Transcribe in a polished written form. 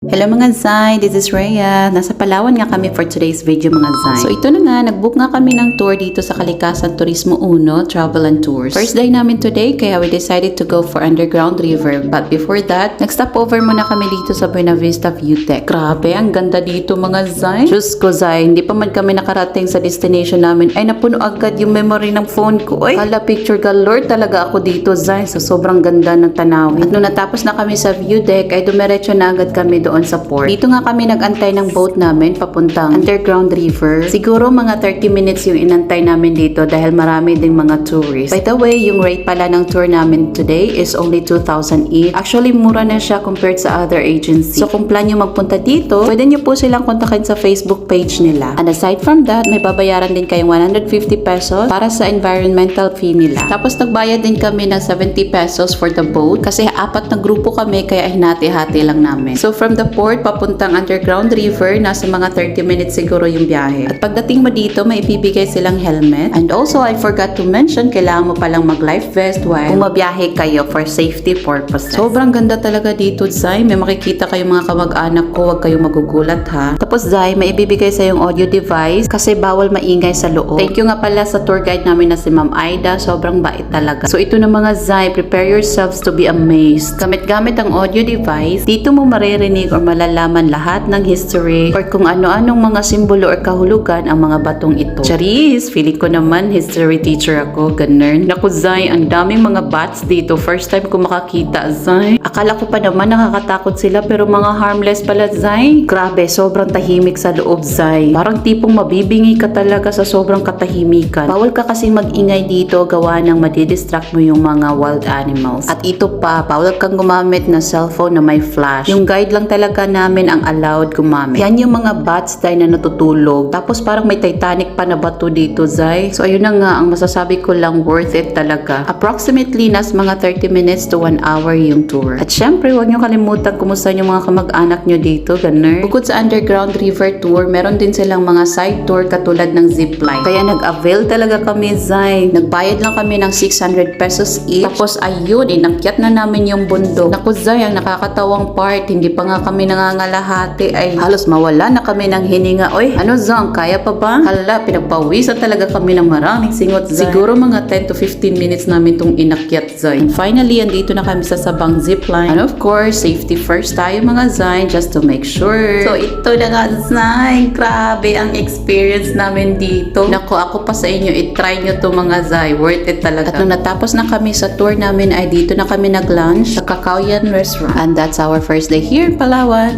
Hello mga Zay, this is Rhea. Nasa Palawan nga kami for today's video mga Zay. So ito na nga, nag-book nga kami ng tour dito sa Kalikasan Turismo 1 Travel and Tours. First day namin today, kaya we decided to go for Underground River. But before that, nag-stop over muna kami dito sa Buena Vista View Deck. Grabe, ang ganda dito mga Zay. Diyos ko Zay, hindi pa man kami nakarating sa destination namin, ay napuno agad yung memory ng phone ko. Ay, hala picture galore talaga ako dito Zay. So sobrang ganda ng tanawin. At nung natapos na kami sa view deck, ay dumiretso na agad kami doon sa port. Dito nga kami nag-antay ng boat namin papuntang Underground River. Siguro mga 30 minutes yung inantay namin dito dahil marami ding mga tourists. By the way, yung rate pala ng tour namin today is only 2,000 each. Actually, mura na siya compared sa other agency. So kung plan nyo magpunta dito, pwede nyo po silang kontakin sa Facebook page nila. And aside from that, may babayaran din kayong 150 pesos para sa environmental fee nila. Tapos nagbayad din kami ng 70 pesos for the boat kasi apat na grupo kami kaya hinati-hati lang namin. So from the port papuntang Underground River, nasa mga 30 minutes siguro yung biyahe. At pagdating mo dito, may ibibigay silang helmet. And also, I forgot to mention, kailangan mo palang mag-life vest while bumabiyahe kayo for safety purposes. Sobrang ganda talaga dito, Zay. May makikita kayong mga kamag-anak ko, huwag kayong magugulat ha. Tapos, Zay, may ibibigay sa yung audio device kasi bawal maingay sa loob. Thank you nga pala sa tour guide namin na si Ma'am Aida. Sobrang bait talaga. So, ito na mga Zay, prepare yourselves to be amazed. Gamit-gamit ang audio device, dito mo maririnig or malalaman lahat ng history or kung ano-anong mga simbolo or kahulugan ang mga batong ito. Charis! Feeling ko naman history teacher ako, ganun. Naku Zay, ang daming mga bats dito. First time ko makakita, Zay. Akala ko pa naman nakakatakot sila pero mga harmless pala, Zay. Grabe, sobrang tahimik sa loob, Zay. Parang tipong mabibingi ka talaga sa sobrang katahimikan. Bawal ka kasing mag-ingay dito gawa ng madidistract mo yung mga wild animals. At ito pa, bawal kang gumamit ng cellphone na may flash. Yung guide lang talaga namin ang allowed gumamit. Yan yung mga bats Zay na natutulog. Tapos parang may Titanic pa na bato dito, Zay. So ayun na nga, ang masasabi ko lang, worth it talaga. Approximately nas mga 30 minutes to 1 hour yung tour. At syempre, huwag nyo kalimutan kumusta yung mga kamag-anak nyo dito, ganun. Bukod sa Underground River Tour, meron din silang mga side tour katulad ng zipline. Kaya nag-avail talaga kami, Zay. Nagbayad lang kami ng 600 pesos each. Tapos ayun, inakyat na namin yung bundok. Naku, Zay, ang nakakatawang part, hindi pa nga kami nangangalahati ay halos mawala na kami ng hininga. Oy, ano Zong, kaya pa ba? Hala, pinagpawisan talaga kami ng maraming singot, Zay. Siguro mga 10 to 15 minutes namin tong inakyat, Zay. And finally, andito na kami sa Sabang Zipline. And of course, safety first tayo mga Zay, just to make sure. So ito na nga, Zay. Grabe ang experience namin dito. Naku, ako pa sa inyo, i-try nyo to mga Zay. Worth it talaga. At nung natapos na kami sa tour namin, ay dito na kami nag-lunch sa Kakaoyan Restaurant. And that's our first day here in Palawan.